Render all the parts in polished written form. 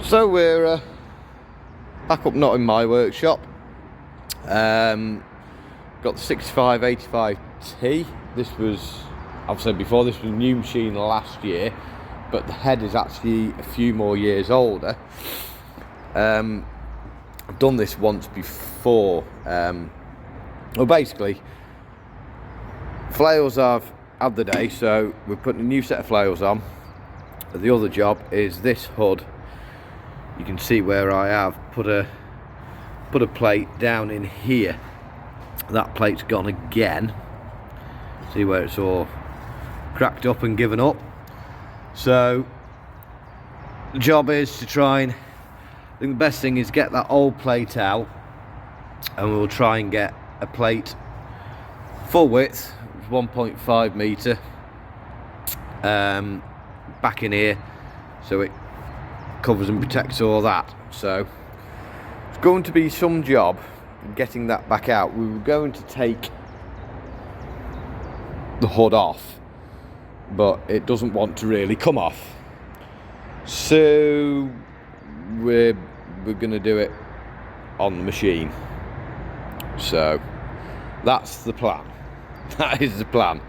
So we're back up, not in my workshop. Got the 6585T. This was, I've said before, this was a new machine last year, but the head is actually a few more years older. I've done this once before. Well, basically, flails I've had the day, so we're putting a new set of flails on. The other job is this hood. You can see where I have put a plate down in here. That plate's gone again. See where it's all cracked up and given up. So the job is to try and, I think the best thing is get that old plate out, and we'll try and get a plate full width, 1.5 metre, back in here, so it covers and protects all that. So it's going to be some job getting that back out. We were going to take the hood off, but it doesn't want to really come off, so we're going to do it on the machine. So that's the plan. That is the plan.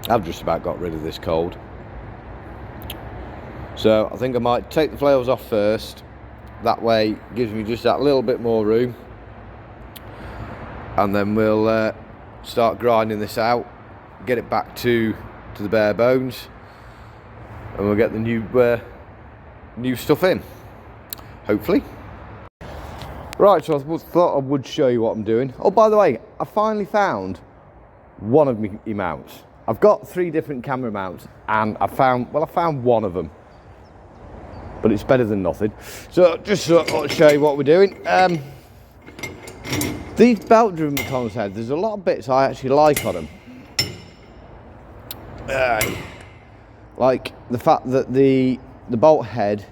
I've just about got rid of this cold, so I think I might take the flails off first. That way it gives me just that little bit more room, and then we'll start grinding this out, get it back to the bare bones, and we'll get the new stuff in, hopefully. Right, so I thought I would show you what I'm doing. Oh, by the way, I finally found one of my mounts. I've got 3 different camera mounts, and I found one of them, but it's better than nothing. So just thought I'd show you what we're doing. These belt-driven McConnell's heads, there's a lot of bits I actually like on them. Like the fact that the bolt head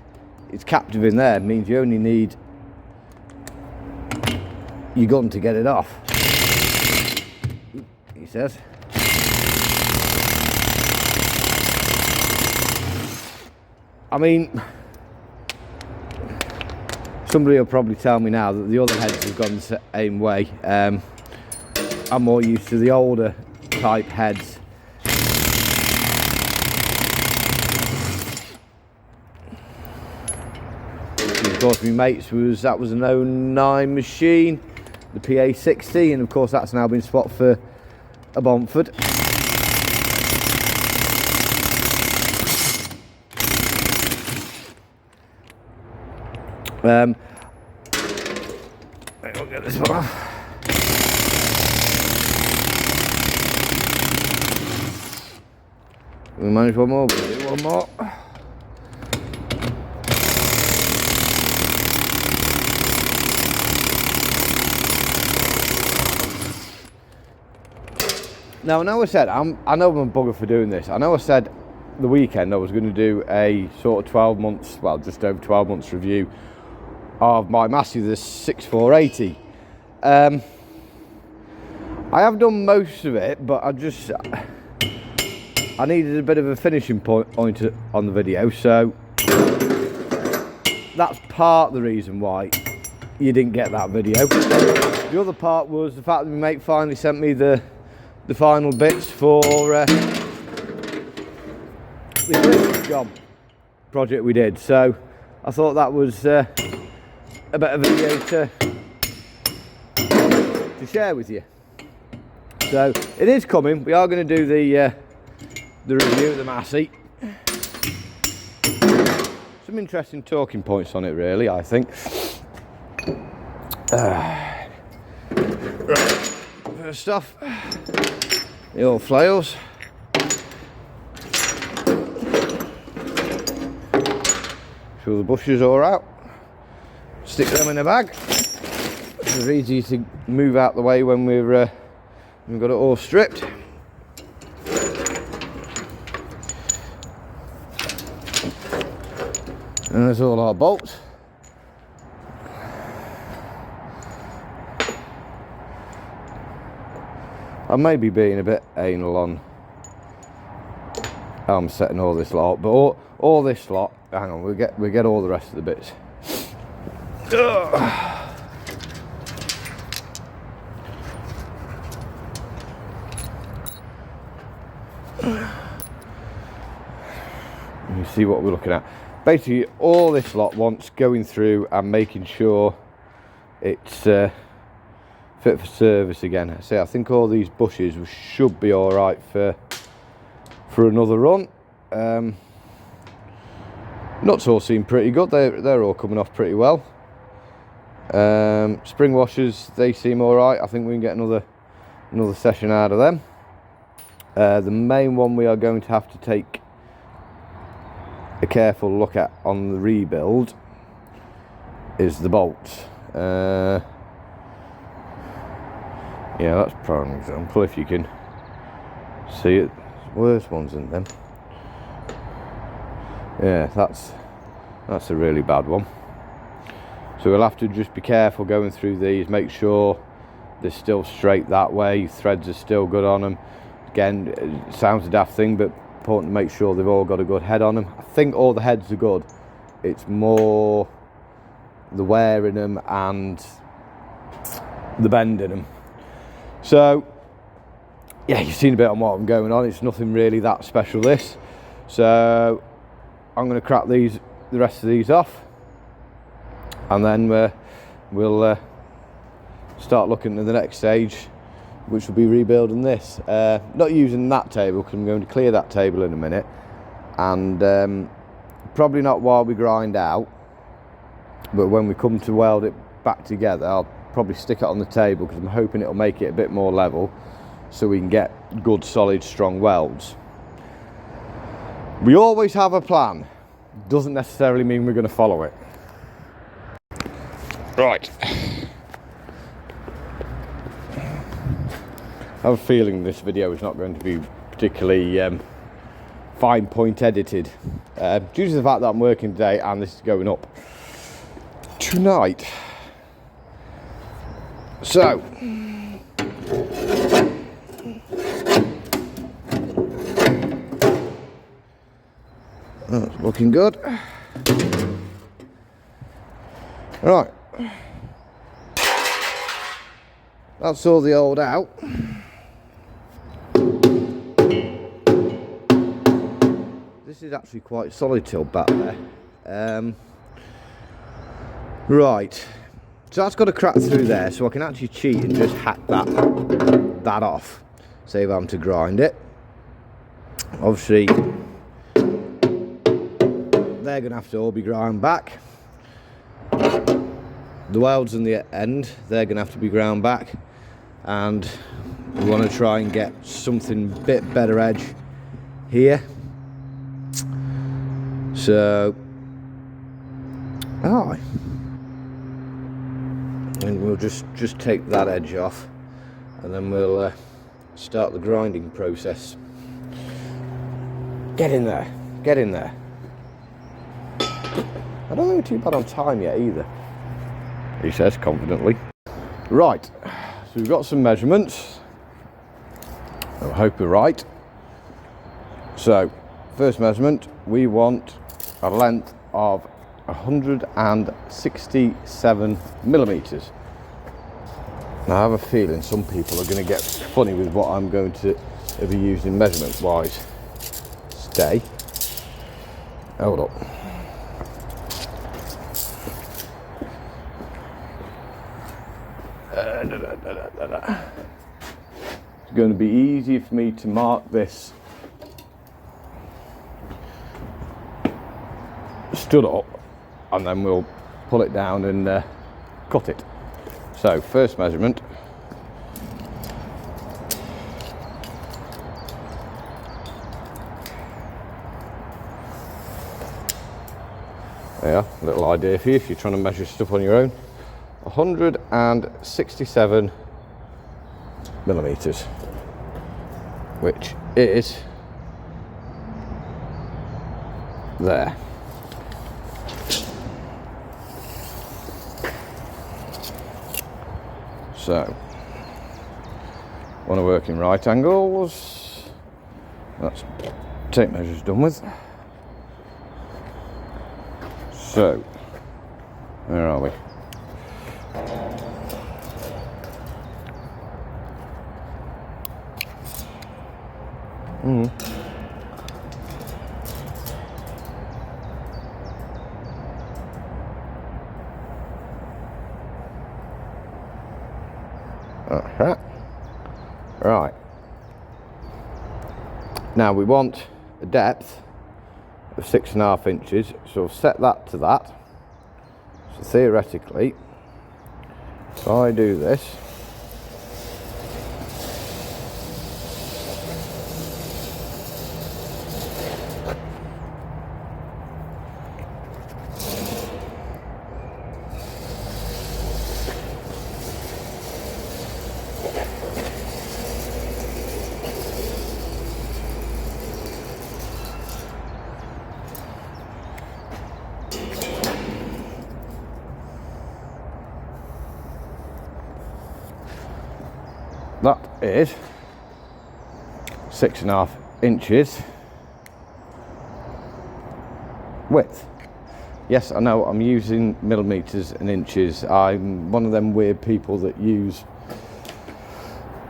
is captive in there means you only need your gun to get it off, he says. I mean, somebody will probably tell me now that the other heads have gone the same way. I'm more used to the older type heads. And of course, my mate's was an 09 machine, the PA60, and of course that's now been swapped for a Bomford. I'll get this one off. We manage one more, we'll do one more. Now, I know I said, I know I'm a bugger for doing this. I know I said the weekend I was going to do a sort of 12 months, well, just over 12 months review of my Massey, the 6480. I have done most of it, but I needed a bit of a finishing point on the video, so that's part of the reason why you didn't get that video. The other part was the fact that my mate finally sent me the final bits for the Christmas job project we did, so I thought that was a better video to share with you. So it is coming. We are going to do the review of the Massey. Some interesting talking points on it, really, I think. Right. First off, the old flails. Sure the bushes are out. Stick them in a bag. They're easy to move out the way when we've got it all stripped. And there's all our bolts. I may be being a bit anal on I'm setting all this lot up, but all this lot, hang on, we get all the rest of the bits. You see what we're looking at. Basically, all this lot wants going through and making sure it's fit for service again. See, I think all these bushes should be all right for another run. Nuts all seem pretty good. They're all coming off pretty well. Spring washers, they seem all right. I think we can get another session out of them. The main one we are going to have to take a careful look at on the rebuild is the bolts. Yeah, that's prime example. If you can see it, worse ones than them. Yeah, that's a really bad one. So we'll have to just be careful going through these, make sure they're still straight that way, threads are still good on them. Again, it sounds a daft thing, but important to make sure they've all got a good head on them. I think all the heads are good. It's more the wear in them and the bend in them. So yeah, you've seen a bit on what I'm going on. It's nothing really that special, this. So I'm going to crack the rest of these off, and then we'll start looking at the next stage, which will be rebuilding this. Not using that table, because I'm going to clear that table in a minute, and probably not while we grind out, but when we come to weld it back together, I'll probably stick it on the table, because I'm hoping it'll make it a bit more level so we can get good, solid, strong welds. We always have a plan. Doesn't necessarily mean we're going to follow it. Right. I have a feeling this video is not going to be particularly fine point edited, due to the fact that I'm working today and this is going up tonight. So that's looking good. Right, that's all the old out. This is actually quite solid till back there. Right, so that's got to crack through there, so I can actually cheat and just hack that off, save having to grind it. Obviously they're going to have to all be ground back. The welds in the end, they're going to have to be ground back, and we want to try and get something a bit better edge here. So and we'll just take that edge off, and then we'll start the grinding process. Get in there, get in there. I don't think we're too bad on time yet either, he says confidently. Right, so we've got some measurements. I hope we're right. So first measurement, we want a length of 167 millimeters. Now I have a feeling some people are going to get funny with what I'm going to be using measurement wise. Stay. Hold up. It's going to be easier for me to mark this stood up, and then we'll pull it down and cut it. So first measurement, yeah, little idea for you if you're trying to measure stuff on your own. 167 millimeters, which is there. So, want to work in right angles. That's tape measure's done with. So, where are we? Right. Now we want a depth of 6.5 inches, so I'll set that to that. So theoretically, if I do this, that is 6.5 inches width. Yes, I know I'm using millimeters and inches. I'm one of them weird people that use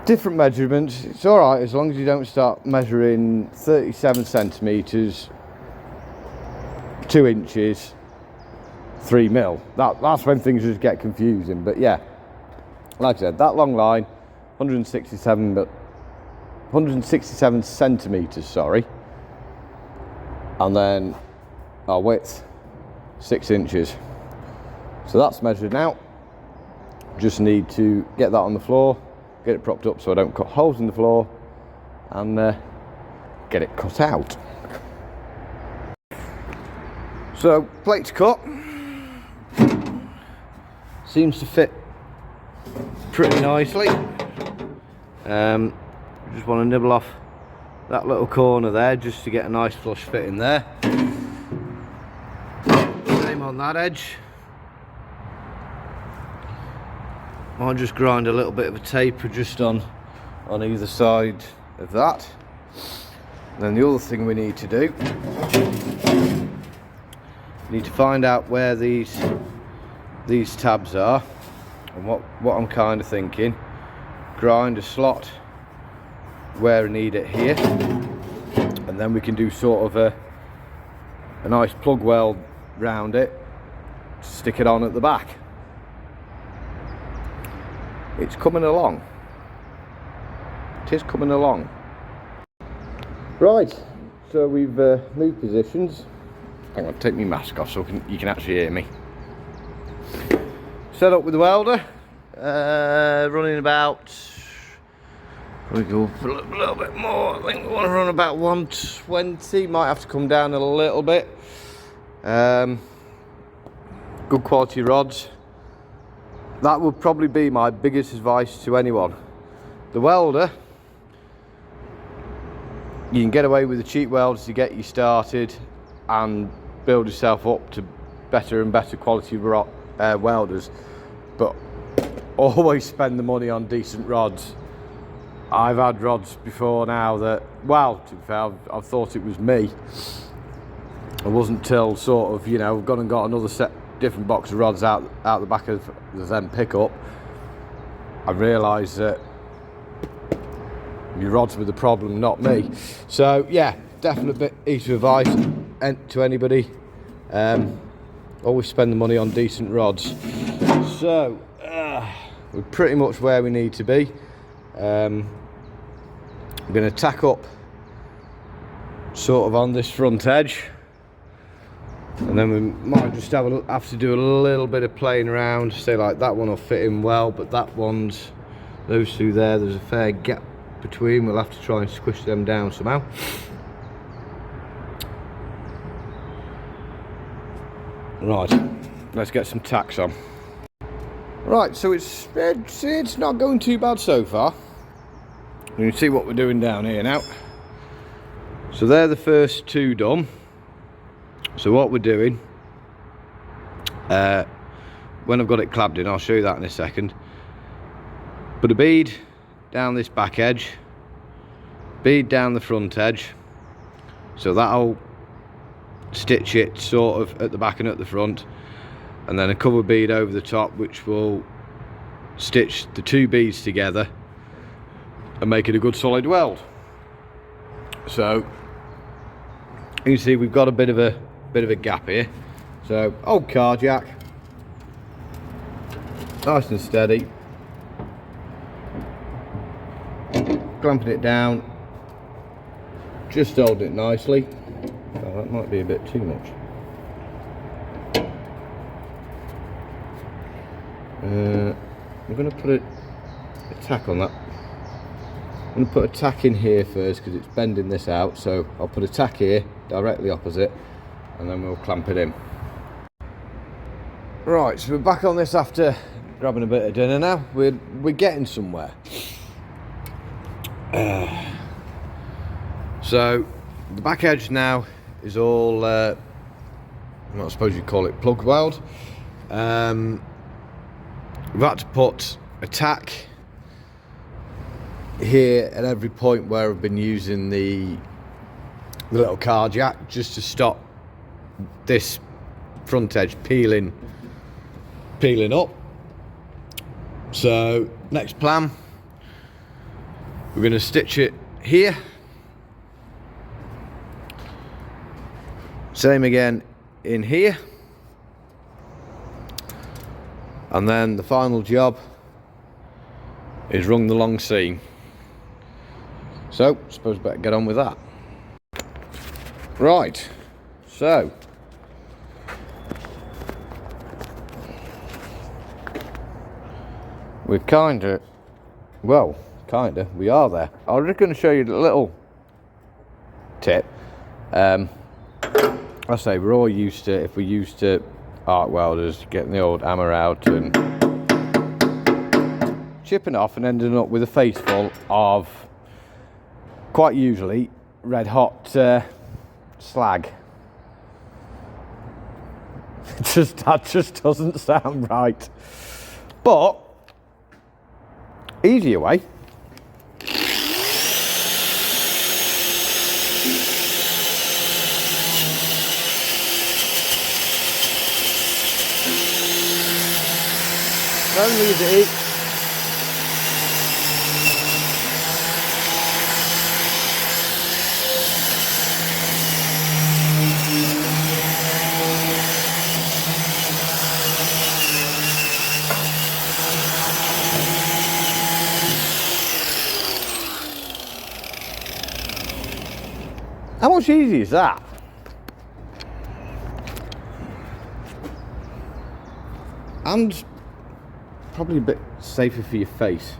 different measurements. It's all right as long as you don't start measuring 37 centimeters, 2 inches, 3 mil. That's when things just get confusing. But yeah, like I said, that long line, 167 centimeters, sorry, and then our width 6 inches. So that's measured now. Just need to get that on the floor, get it propped up so I don't cut holes in the floor, and get it cut out. So plate's cut, seems to fit pretty nicely. Just want to nibble off that little corner there just to get a nice flush fit in there. Same on that edge. I'll just grind a little bit of a taper just on either side of that. And then the other thing we need to do, we need to find out where these tabs are, and what I'm kind of thinking. Grind a slot where I need it here, and then we can do sort of a nice plug weld round it, stick it on at the back. It's coming along. It is coming along. Right, so we've moved positions. I'm going to take my mask off so you can actually hear me. Set up with the welder, running about, probably go up a little bit more. I think we want to run about 120, might have to come down a little bit. Good quality rods. That would probably be my biggest advice to anyone. The welder, you can get away with the cheap welders to get you started and build yourself up to better and better quality welders, but always spend the money on decent rods. I've had rods before now that, well, to be fair, I've thought it was me. It wasn't till sort of, you know, I've gone and got another different box of rods out the back of the then pickup. I realised that your rods were the problem, not me. So yeah, definite piece of advice to anybody. Always spend the money on decent rods. So we're pretty much where we need to be. I'm going to tack up sort of on this front edge, and then we might just have to do a little bit of playing around. Say like that one will fit in well, but that one's, those two there's a fair gap between. We'll have to try and squish them down somehow. Right, let's get some tacks on. Right, so it's not going too bad so far. You can see what we're doing down here now. So they're the first two done. So what we're doing, when I've got it clapped in, I'll show you that in a second. Put a bead down this back edge, bead down the front edge, So that'll stitch it sort of at the back and at the front, and then a cover bead over the top which will stitch the two beads together and make it a good solid weld. So you can see we've got a bit of a gap here. So old car jack, nice and steady, clamping it down, just holding it nicely. Oh, that might be a bit too much. I'm going to put a tack on that. I'm going to put a tack in here first because it's bending this out, so I'll put a tack here directly opposite and then we'll clamp it in. Right, so we're back on this after grabbing a bit of dinner now. We're getting somewhere. So the back edge now is all I suppose you'd call it plug weld. We've had to put a tack here at every point where I've been using the little car jack, just to stop this front edge peeling up. So next plan, we're going to stitch it here, same again in here, and then the final job is rung the long seam. So I suppose better get on with that. Right, so we're we are there. I was just going to show you a little tip. I say we're all used to, if we're used to arc welders getting the old hammer out and chipping off and ending up with a face full of, quite usually, red hot slag. That just doesn't sound right. But easier way. Don't leave it. How much easier is that? And probably a bit safer for your face.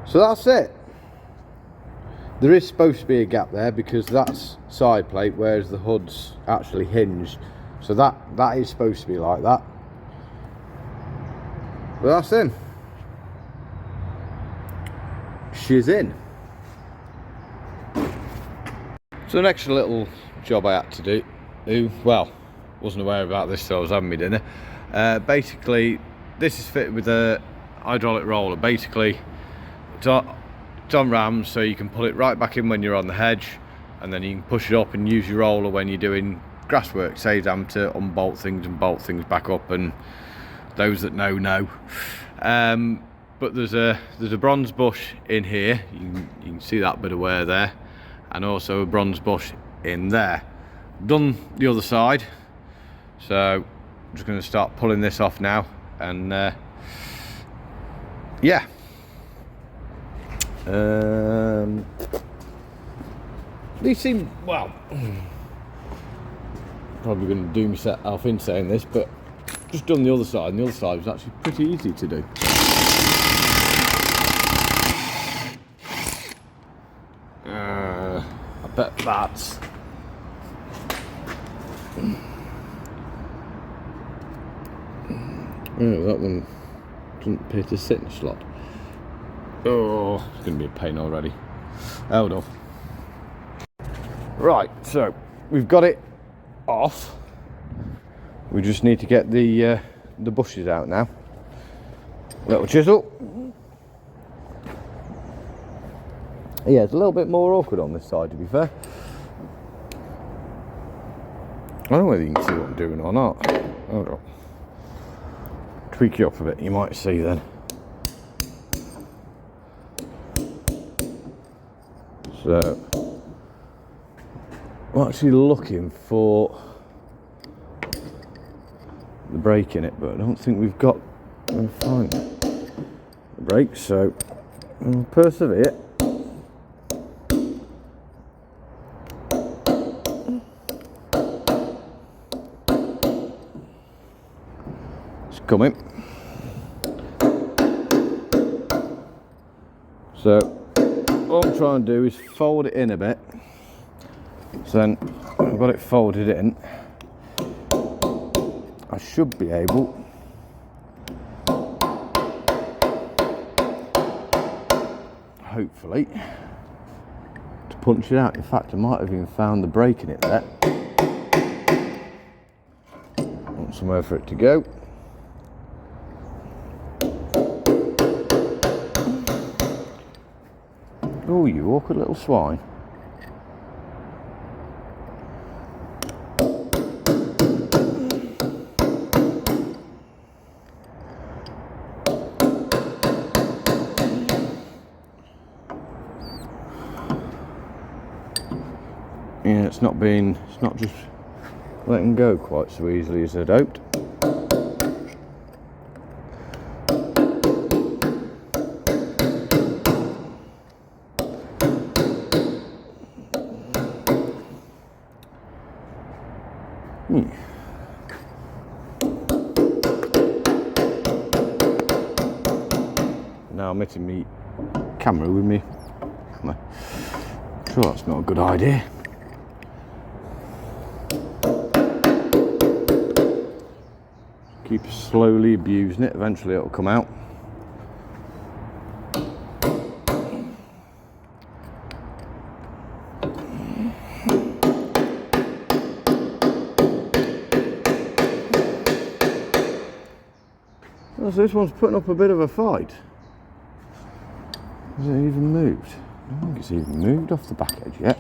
So that's it. There is supposed to be a gap there because that's side plate, whereas the hood's actually hinged. So that is supposed to be like that. But that's in. She's in. So the next little job I had to do, well, wasn't aware about this till I was having my dinner. Basically, this is fitted with a hydraulic roller. Basically, it's on rams, so you can pull it right back in when you're on the hedge, and then you can push it up and use your roller when you're doing grass work. Saves them to unbolt things and bolt things back up, and those that know. But there's a bronze bush in here. You can see that bit of wear there, and also a bronze bush in there. Done the other side, so I'm just going to start pulling this off now, and yeah. These seem, well, probably going to do myself in saying this, but just done the other side, and the other side was actually pretty easy to do. I bet that's oh, that one doesn't appear to sit in the slot. Oh, it's going to be a pain already. Hold on. Right, so we've got it off. We just need to get the bushes out now. Little chisel. Yeah, it's a little bit more awkward on this side, to be fair. don't know whether you can see what I'm doing or not. Hold on. Tweak it up a bit, you might see then. So, I'm actually looking for the brake in it, but I don't think we've got the brake, so I'll persevere. It's coming. So what I'm trying to do is fold it in a bit. So then I've got it folded in. I should be able hopefully to punch it out. In fact, I might have even found the brake in it there. Want somewhere for it to go. Oh, you awkward little swine. Yeah, it's not just letting go quite so easily as I'd hoped. Now I'm hitting me camera with me. I'm sure that's not a good idea. Keep slowly abusing it, eventually it'll come out. Oh, so this one's putting up a bit of a fight. Has it even moved? I don't think it's even moved off the back edge yet.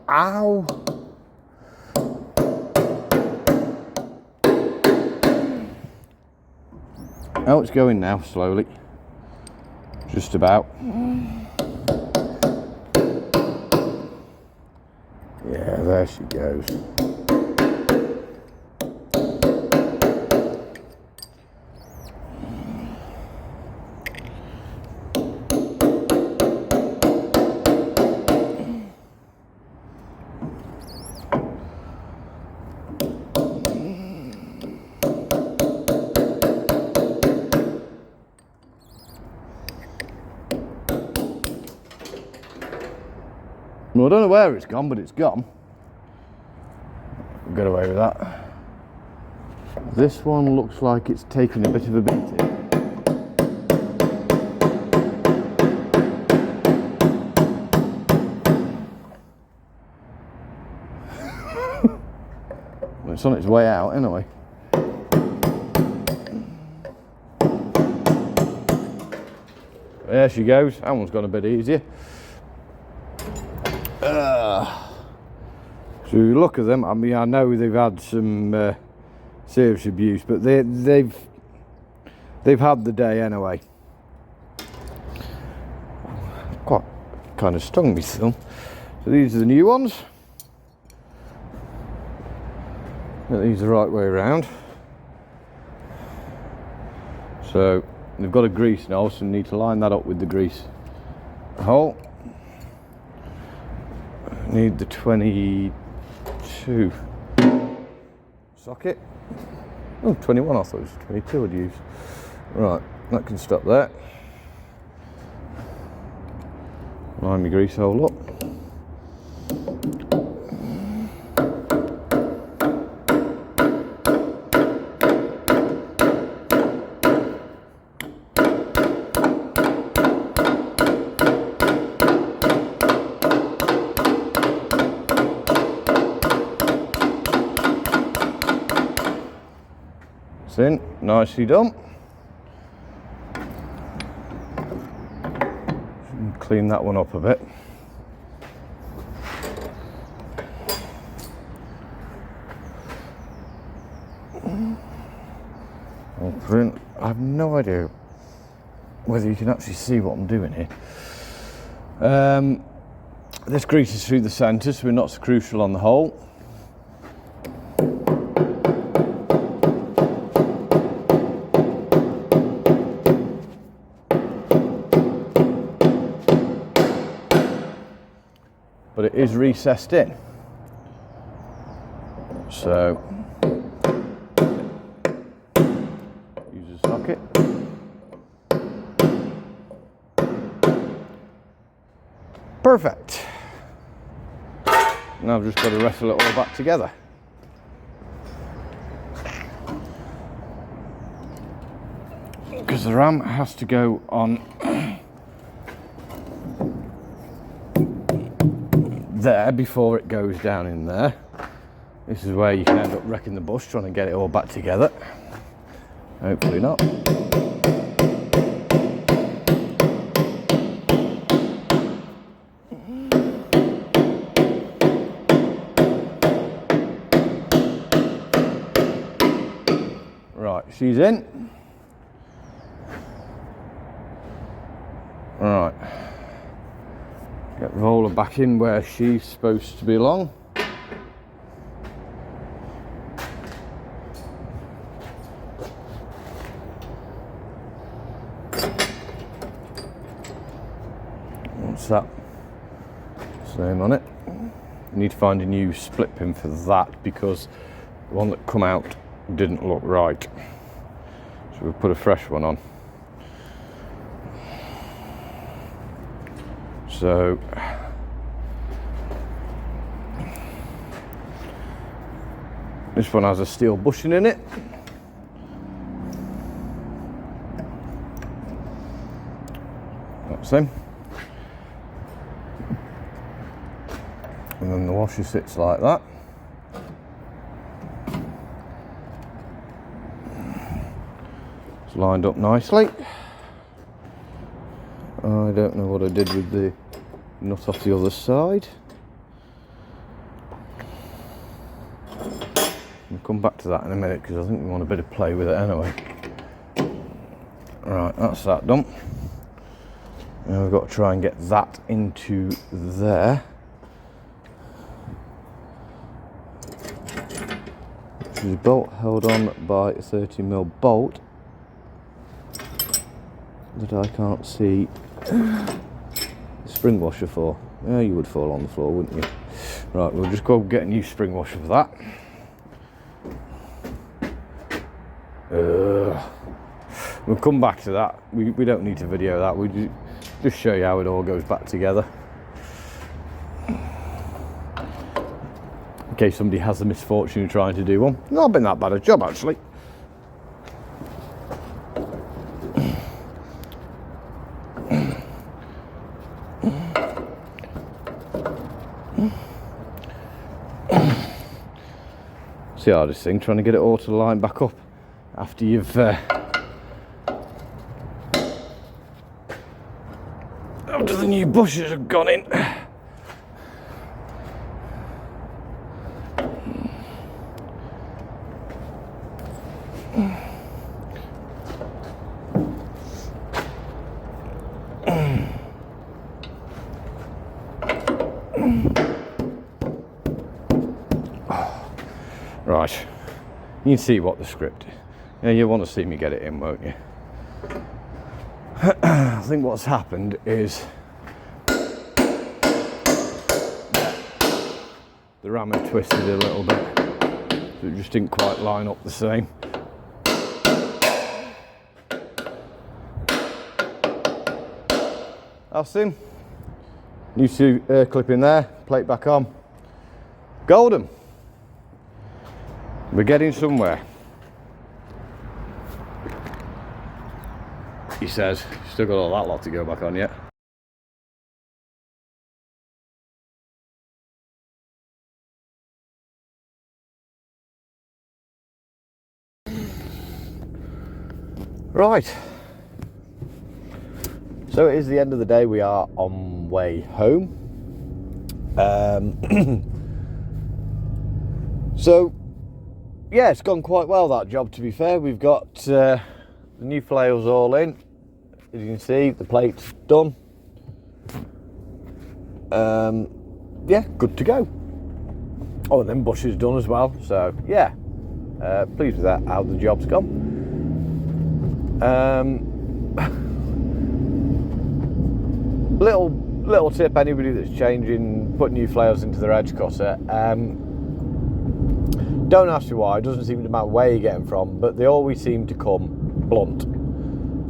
Ow! Oh, it's going now, slowly. Just about. Yeah, there she goes. Well, I don't know where it's gone, but it's gone. I'll get away with that. This one looks like it's taking a bit of a beating. Well, it's on its way out anyway. There she goes. That one's gone a bit easier. So you look at them, I mean, I know they've had some serious abuse, but they've had the day anyway. Quite kind of stung me still. So these are the new ones. Get these the right way around. So they've got a grease now, so you need to line that up with the grease hole. Need the 22 socket. Oh, 21, I thought it was 22 I'd use. Right, that can stop there. Line my grease hole up. It's in, nicely done. clean that one up a bit. I have no idea whether you can actually see what I'm doing here. This grease is through the centre, so we're not so crucial on the hole. But it is recessed in. So use a socket. Perfect. Now I've just got to wrestle it all back together. Because the ram has to go on there before it goes down in there. This is where you can end up wrecking the bush trying to get it all back together. Hopefully not. Right, she's in. Right. Get the roller back in where she's supposed to belong. What's that? Same on it. Need to find a new split pin for that because the one that come out didn't look right. So we'll put a fresh one on. So this one has a steel bushing in it. That's him. And then the washer sits like that. It's lined up nicely. I don't know what I did with the nut off the other side. We'll come back to that in a minute because I think we want a bit of play with it anyway. Right, that's that done. Now we've got to try and get that into there. Which is a bolt held on by a 30mm bolt that I can't see the spring washer for. Yeah, you would fall on the floor, wouldn't you? Right, we'll just go get a new spring washer for that. We'll come back to that. We don't need to video that. We just show you how it all goes back together. In case somebody has the misfortune of trying to do one. Not been that bad a job actually. It's the hardest thing, trying to get it all to line back up after you've after the new bushes have gone in. Right, you can see what the script is. Yeah, you want to see me get it in, won't you? I think what's happened is the ram had twisted a little bit, so it just didn't quite line up the same. That's him. New clip in there, plate back on. Golden. We're getting somewhere. He says, still got all that lot to go back on yet. Right. So it is the end of the day. We are on way home. So yeah, it's gone quite well, that job, to be fair. We've got the new flails all in. As you can see, the plate's done. Yeah, good to go. Oh, and then bush is done as well. So yeah, pleased with that, how the job's gone. Little tip, anybody that's putting new flails into their edge cutter, don't ask me why. It doesn't seem to matter where you get them from, but they always seem to come blunt.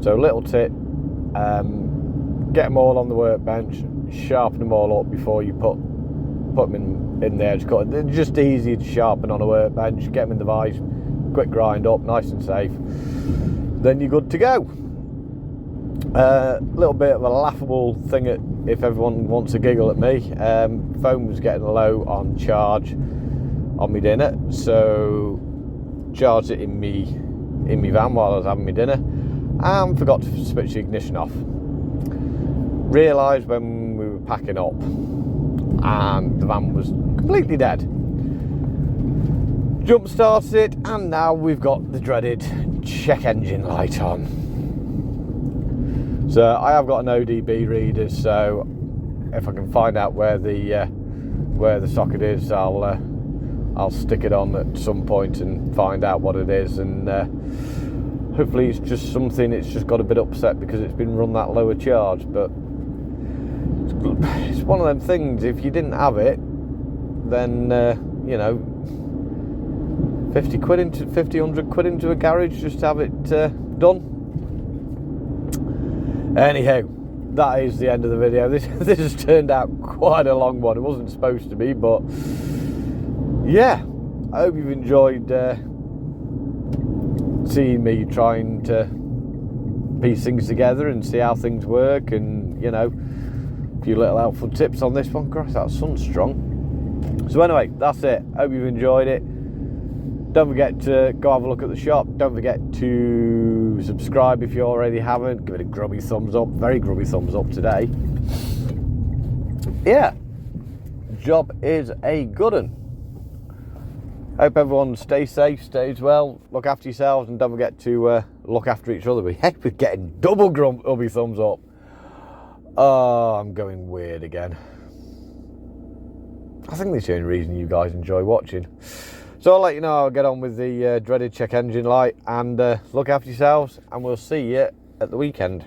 So little tip, get them all on the workbench, sharpen them all up before you put them in the edge cutter. They're just easy to sharpen on a workbench. Get them in the vise, quick grind up, nice and safe. Then you're good to go. Little bit of a laughable thing if everyone wants to giggle at me. Phone was getting low on charge on my dinner, so charged it in me van while I was having my dinner, and forgot to switch the ignition off. Realised when we were packing up, and the van was completely dead. Jump started it, and now we've got the dreaded check engine light on. So I have got an ODB reader, so if I can find out where the socket is, I'll stick it on at some point and find out what it is, and hopefully it's just something, it's just got a bit upset because it's been run that low a charge. But it's one of them things, if you didn't have it, then you know, 100 quid into a garage just to have it done. Anyhow, that is the end of the video. This has turned out quite a long one. It wasn't supposed to be, but yeah, I hope you've enjoyed seeing me trying to piece things together and see how things work, and you know, a few little helpful tips on this one. Gosh, that sun's strong. So anyway, that's it. Hope you've enjoyed it. Don't forget to go have a look at the shop. Don't forget to subscribe if you already haven't. Give it a grubby thumbs up. Very grubby thumbs up today. Yeah, job is a good one. Hope everyone stays safe, stays well, look after yourselves, and don't forget to look after each other. We're getting double grubby thumbs up. Oh, I'm going weird again. I think that's the only reason you guys enjoy watching. So I'll let you know how I get on with the dreaded check engine light, and look after yourselves, and we'll see you at the weekend.